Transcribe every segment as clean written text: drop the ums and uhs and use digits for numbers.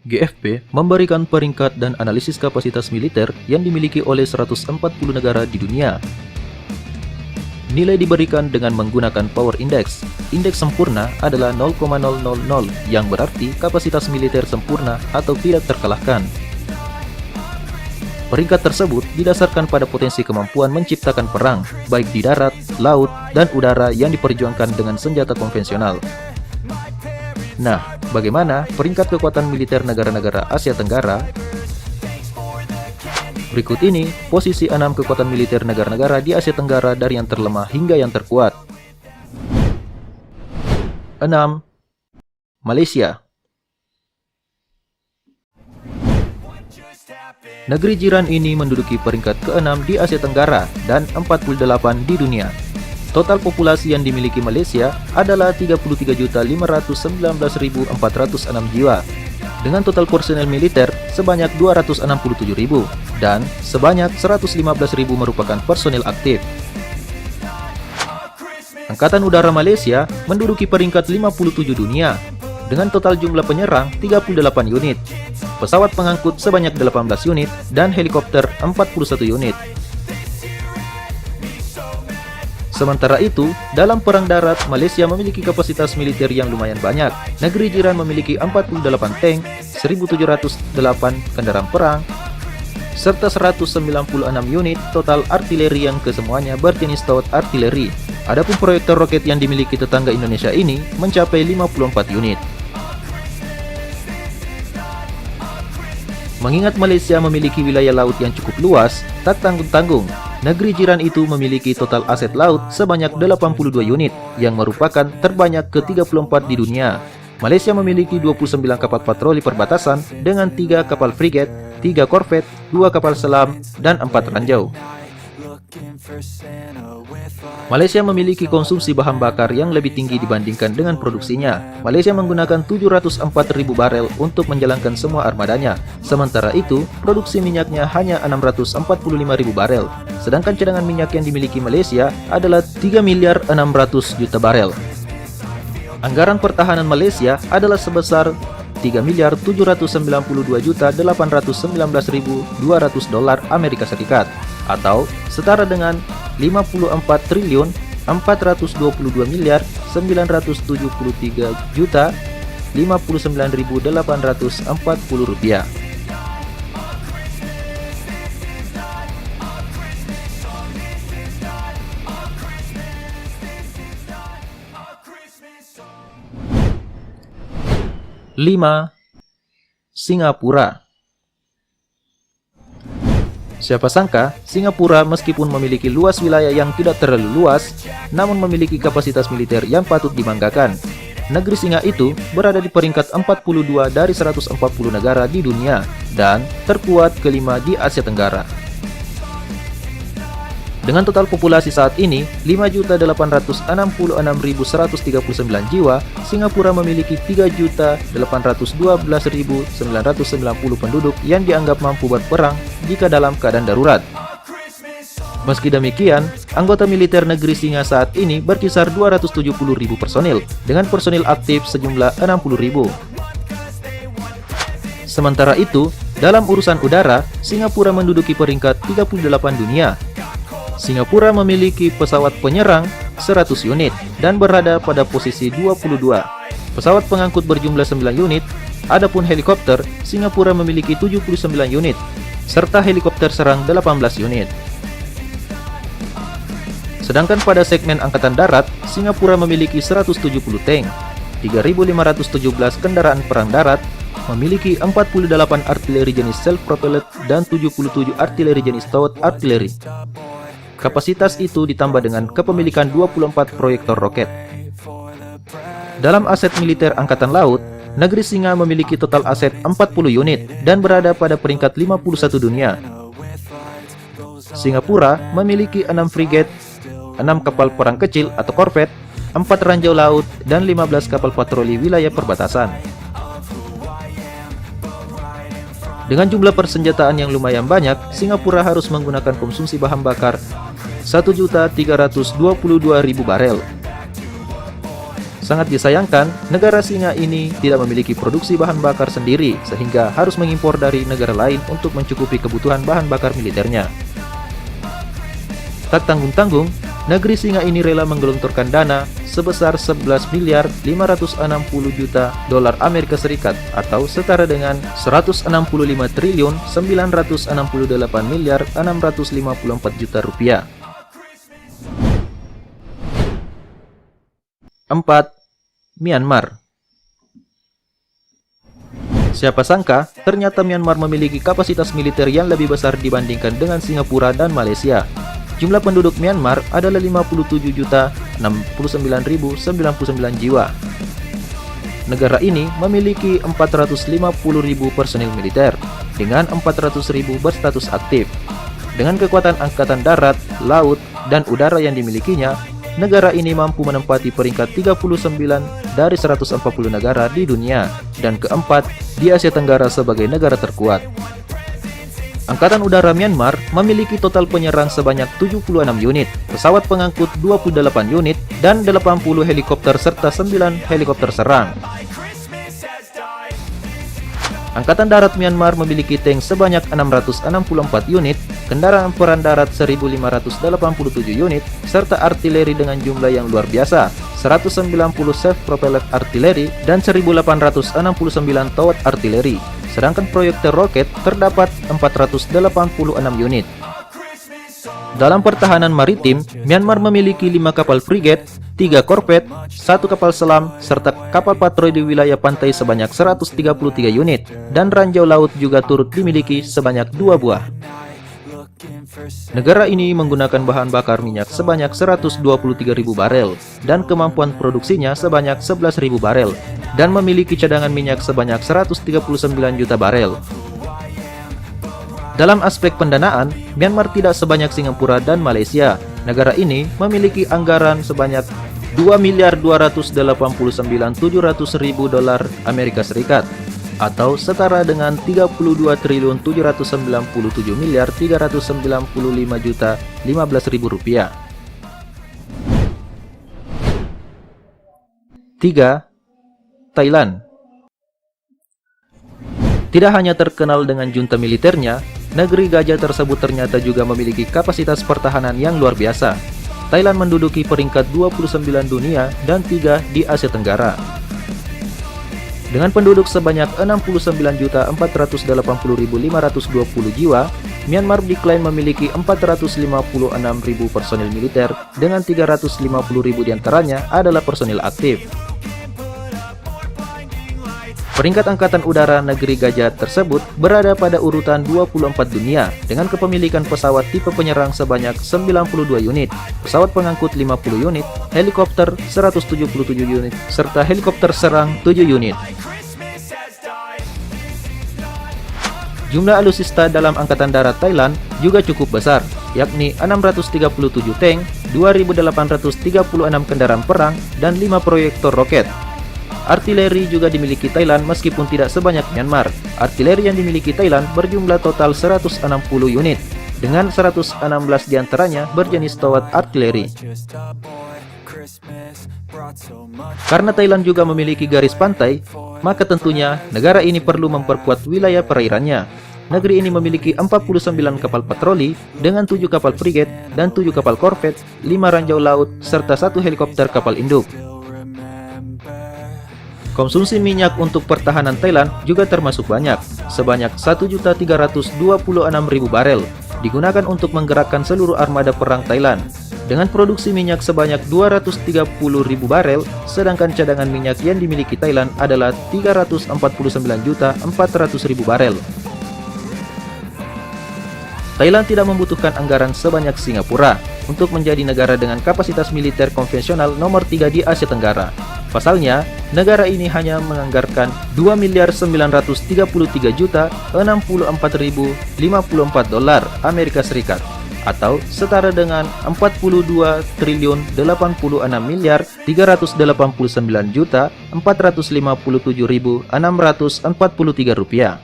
GFP memberikan peringkat dan analisis kapasitas militer yang dimiliki oleh 140 negara di dunia. Nilai diberikan dengan menggunakan Power Index. Indeks sempurna adalah 0,000, yang berarti kapasitas militer sempurna atau tidak terkalahkan. Peringkat tersebut didasarkan pada potensi kemampuan menciptakan perang, baik di darat, laut, dan udara yang diperjuangkan dengan senjata konvensional. Nah, bagaimana peringkat kekuatan militer negara-negara Asia Tenggara? Berikut ini posisi 6 kekuatan militer negara-negara di Asia Tenggara dari yang terlemah hingga yang terkuat. 6. Malaysia. Negeri jiran ini menduduki peringkat ke-6 di Asia Tenggara dan 48 di dunia. Total populasi yang dimiliki Malaysia adalah 33.519.406 jiwa, dengan total personel militer sebanyak 267.000 dan sebanyak 115.000 merupakan personel aktif. Angkatan Udara Malaysia menduduki peringkat 57 dunia, dengan total jumlah penyerang 38 unit, pesawat pengangkut sebanyak 18 unit, dan helikopter 41 unit. Sementara itu, dalam perang darat, Malaysia memiliki kapasitas militer yang lumayan banyak. Negeri jiran memiliki 48 tank, 1.708 kendaraan perang, serta 196 unit total artileri yang kesemuanya berjenis stout artileri. Adapun proyektor roket yang dimiliki tetangga Indonesia ini mencapai 54 unit. Mengingat Malaysia memiliki wilayah laut yang cukup luas, tak tanggung-tanggung, negeri jiran itu memiliki total aset laut sebanyak 82 unit, yang merupakan terbanyak ke-34 di dunia. Malaysia memiliki 29 kapal patroli perbatasan dengan 3 kapal frigat, 3 korvet, 2 kapal selam, dan 4 ranjau. Malaysia memiliki konsumsi bahan bakar yang lebih tinggi dibandingkan dengan produksinya. Malaysia menggunakan 704.000 barel untuk menjalankan semua armadanya. Sementara itu, produksi minyaknya hanya 645.000 barel. Sedangkan cadangan minyak yang dimiliki Malaysia adalah 3.600.000.000 barel. Anggaran pertahanan Malaysia adalah sebesar 3.792.819.200 dolar Amerika Serikat, atau setara dengan 54.423.599.840 rupiah. Lima. Singapura. Siapa sangka, Singapura meskipun memiliki luas wilayah yang tidak terlalu luas, namun memiliki kapasitas militer yang patut dibanggakan. Negeri singa itu berada di peringkat 42 dari 140 negara di dunia dan terkuat kelima di Asia Tenggara. Dengan total populasi saat ini 5.866.139 jiwa, Singapura memiliki 3.812.990 penduduk yang dianggap mampu berperang jika dalam keadaan darurat. Meski demikian, anggota militer negeri singa saat ini berkisar 270.000 personil, dengan personil aktif sejumlah 60.000. Sementara itu, dalam urusan udara, Singapura menduduki peringkat 38 dunia. Singapura memiliki pesawat penyerang 100 unit dan berada pada posisi 22. Pesawat pengangkut berjumlah 9 unit, adapun helikopter, Singapura memiliki 79 unit, serta helikopter serang 18 unit. Sedangkan pada segmen angkatan darat, Singapura memiliki 170 tank, 3.517 kendaraan perang darat, memiliki 48 artileri jenis self-propelled dan 77 artileri jenis stout artileri. Kapasitas itu ditambah dengan kepemilikan 24 proyektor roket. Dalam aset militer Angkatan Laut, negeri singa memiliki total aset 40 unit dan berada pada peringkat 51 dunia. Singapura memiliki 6 frigat, 6 kapal perang kecil atau korvet, 4 ranjau laut, dan 15 kapal patroli wilayah perbatasan. Dengan jumlah persenjataan yang lumayan banyak, Singapura harus menggunakan konsumsi bahan bakar 1.322.000 barel. Sangat disayangkan, negara singa ini tidak memiliki produksi bahan bakar sendiri sehingga harus mengimpor dari negara lain untuk mencukupi kebutuhan bahan bakar militernya. Tak tanggung-tanggung, negeri singa ini rela menggelontorkan dana sebesar 11 miliar 560 juta dolar Amerika Serikat atau setara dengan 165 triliun 968 miliar 654 juta rupiah. 4. Myanmar. Siapa sangka, ternyata Myanmar memiliki kapasitas militer yang lebih besar dibandingkan dengan Singapura dan Malaysia. Jumlah penduduk Myanmar adalah 57.069.099 jiwa. Negara ini memiliki 450.000 personil militer dengan 400.000 berstatus aktif. Dengan kekuatan angkatan darat, laut, dan udara yang dimilikinya, negara ini mampu menempati peringkat 39 dari 140 negara di dunia dan keempat di Asia Tenggara sebagai negara terkuat. Angkatan Udara Myanmar memiliki total penyerang sebanyak 76 unit, pesawat pengangkut 28 unit, dan 80 helikopter serta 9 helikopter serang. Angkatan Darat Myanmar memiliki tank sebanyak 664 unit, kendaraan perang darat 1.587 unit, serta artileri dengan jumlah yang luar biasa, 190 self-propelled artileri dan 1.869 towed artileri. Sedangkan proyektil roket terdapat 486 unit. Dalam pertahanan maritim, Myanmar memiliki 5 kapal frigate, 3 korvet, 1 kapal selam, serta kapal patroli di wilayah pantai sebanyak 133 unit, dan ranjau laut juga turut dimiliki sebanyak 2 buah. Negara ini menggunakan bahan bakar minyak sebanyak 123.000 barel, dan kemampuan produksinya sebanyak 11.000 barel, dan memiliki cadangan minyak sebanyak 139 juta barel. Dalam aspek pendanaan, Myanmar tidak sebanyak Singapura dan Malaysia. Negara ini memiliki anggaran sebanyak 2.289.700.000 dolar Amerika Serikat atau setara dengan 32.797.395.015.000 rupiah. 3. Thailand. Tidak hanya terkenal dengan junta militernya, negeri gajah tersebut ternyata juga memiliki kapasitas pertahanan yang luar biasa. Thailand menduduki peringkat 29 dunia dan 3 di Asia Tenggara. Dengan penduduk sebanyak 69.480.520 jiwa, Myanmar diklaim memiliki 456.000 personil militer dengan 350.000 diantaranya adalah personil aktif. Peringkat Angkatan Udara Negeri Gajah tersebut berada pada urutan 24 dunia dengan kepemilikan pesawat tipe penyerang sebanyak 92 unit, pesawat pengangkut 50 unit, helikopter 177 unit, serta helikopter serang 7 unit. Jumlah alutsista dalam Angkatan Darat Thailand juga cukup besar, yakni 637 tank, 2.836 kendaraan perang, dan 5 proyektor roket. Artileri juga dimiliki Thailand meskipun tidak sebanyak Myanmar. Artileri yang dimiliki Thailand berjumlah total 160 unit, dengan 116 diantaranya berjenis towed artileri. Karena Thailand juga memiliki garis pantai, maka tentunya negara ini perlu memperkuat wilayah perairannya. Negeri ini memiliki 49 kapal patroli dengan 7 kapal frigate dan 7 kapal korvet, 5 ranjau laut, serta 1 helikopter kapal induk. Konsumsi minyak untuk pertahanan Thailand juga termasuk banyak, sebanyak 1.326.000 barel, digunakan untuk menggerakkan seluruh armada perang Thailand. Dengan produksi minyak sebanyak 230.000 barel, sedangkan cadangan minyak yang dimiliki Thailand adalah 349.400.000 barel. Thailand tidak membutuhkan anggaran sebanyak Singapura untuk menjadi negara dengan kapasitas militer konvensional nomor 3 di Asia Tenggara. Pasalnya, negara ini hanya menganggarkan 2.933.064.054 dolar Amerika Serikat atau setara dengan 42.089.457.643 rupiah.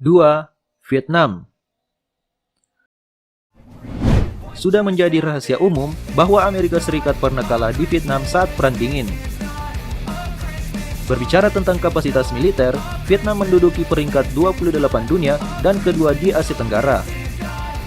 2. Vietnam. sudah menjadi rahasia umum bahwa Amerika Serikat pernah kalah di Vietnam saat Perang Dingin. Berbicara tentang kapasitas militer, Vietnam menduduki peringkat 28 dunia dan kedua di Asia Tenggara.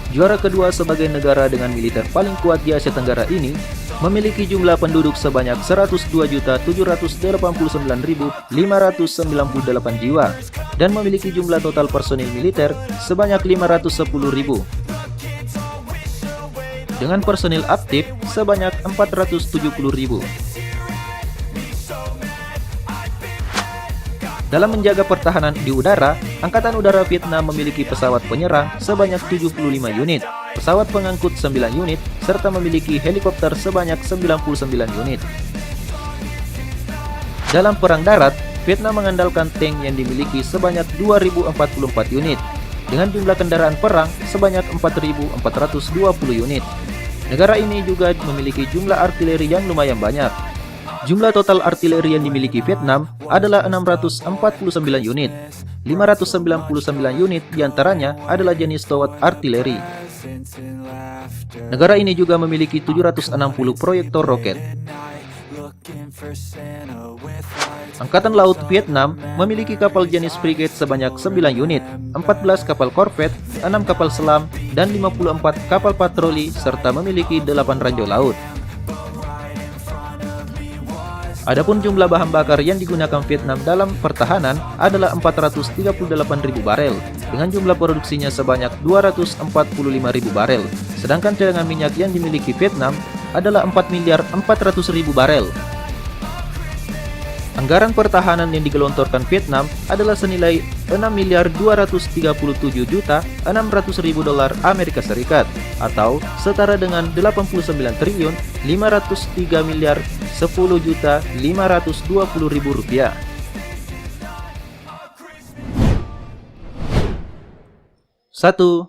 Juara kedua sebagai negara dengan militer paling kuat di Asia Tenggara ini memiliki jumlah penduduk sebanyak 102.789.598 jiwa dan memiliki jumlah total personil militer sebanyak 510.000. Dengan personil aktif sebanyak 470.000. Dalam menjaga pertahanan di udara, Angkatan Udara Vietnam memiliki pesawat penyerang sebanyak 75 unit, pesawat pengangkut 9 unit, serta memiliki helikopter sebanyak 99 unit. Dalam perang darat, Vietnam mengandalkan tank yang dimiliki sebanyak 2.044 unit, dengan jumlah kendaraan perang sebanyak 4.420 unit. Negara ini juga memiliki jumlah artileri yang lumayan banyak. Jumlah total artileri yang dimiliki Vietnam adalah 649 unit. 599 unit diantaranya adalah jenis towed artileri. Negara ini juga memiliki 760 proyektor roket. Angkatan Laut Vietnam memiliki kapal jenis frigate sebanyak 9 unit, 14 kapal korvet, 6 kapal selam, dan 54 kapal patroli, serta memiliki 8 ranjau laut. Adapun jumlah bahan bakar yang digunakan Vietnam dalam pertahanan adalah 438.000 barel, dengan jumlah produksinya sebanyak 245.000 barel, sedangkan cadangan minyak yang dimiliki Vietnam adalah 4.400.000 barel. Anggaran pertahanan yang digelontorkan Vietnam adalah senilai 6.237.600.000 dolar Amerika Serikat atau setara dengan 89.503.010.520.000 rupiah. 1.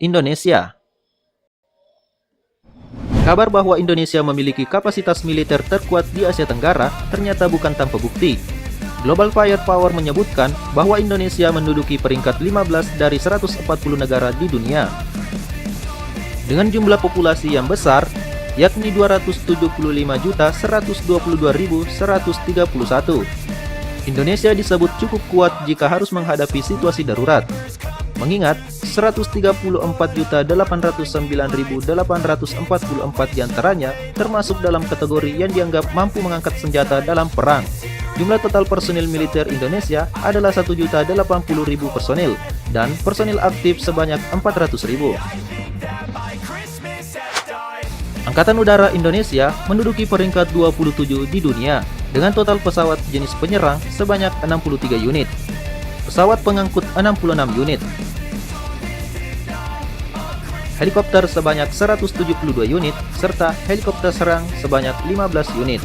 Indonesia. Kabar bahwa Indonesia memiliki kapasitas militer terkuat di Asia Tenggara ternyata bukan tanpa bukti. Global Firepower menyebutkan bahwa Indonesia menduduki peringkat 15 dari 140 negara di dunia. Dengan jumlah populasi yang besar, yakni 275.122.131, Indonesia disebut cukup kuat jika harus menghadapi situasi darurat. Mengingat 134.809.844 diantaranya termasuk dalam kategori yang dianggap mampu mengangkat senjata dalam perang. Jumlah total personil militer Indonesia adalah 1.080.000 personil dan personil aktif sebanyak 400.000. Angkatan Udara Indonesia menduduki peringkat 27 di dunia dengan total pesawat jenis penyerang sebanyak 63 unit, pesawat pengangkut 66 unit, helikopter sebanyak 172 unit, serta helikopter serang sebanyak 15 unit.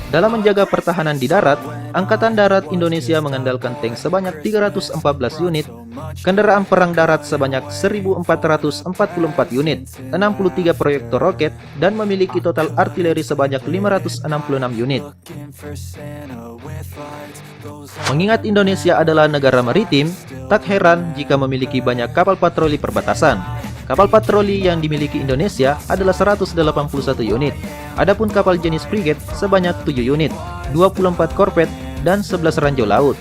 Dalam menjaga pertahanan di darat, Angkatan Darat Indonesia mengandalkan tank sebanyak 314 unit, kendaraan perang darat sebanyak 1.444 unit, 63 proyektor roket, dan memiliki total artileri sebanyak 566 unit. Mengingat Indonesia adalah negara maritim, tak heran jika memiliki banyak kapal patroli perbatasan. Kapal patroli yang dimiliki Indonesia adalah 181 unit. Adapun kapal jenis frigate sebanyak 7 unit, 24 korvet, dan 11 ranjau laut.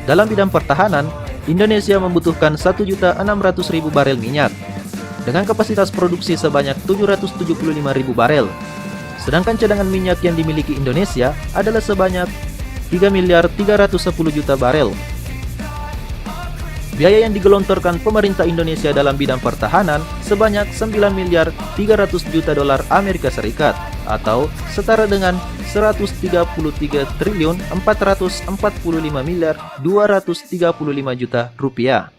Dalam bidang pertahanan, Indonesia membutuhkan 1.600.000 barel minyak, dengan kapasitas produksi sebanyak 775.000 barel. Sedangkan cadangan minyak yang dimiliki Indonesia adalah sebanyak 3.310.000.000 barel. Biaya yang digelontorkan pemerintah Indonesia dalam bidang pertahanan sebanyak 9.300.000.000 dolar Amerika Serikat atau setara dengan 133.445.235.000.000 rupiah.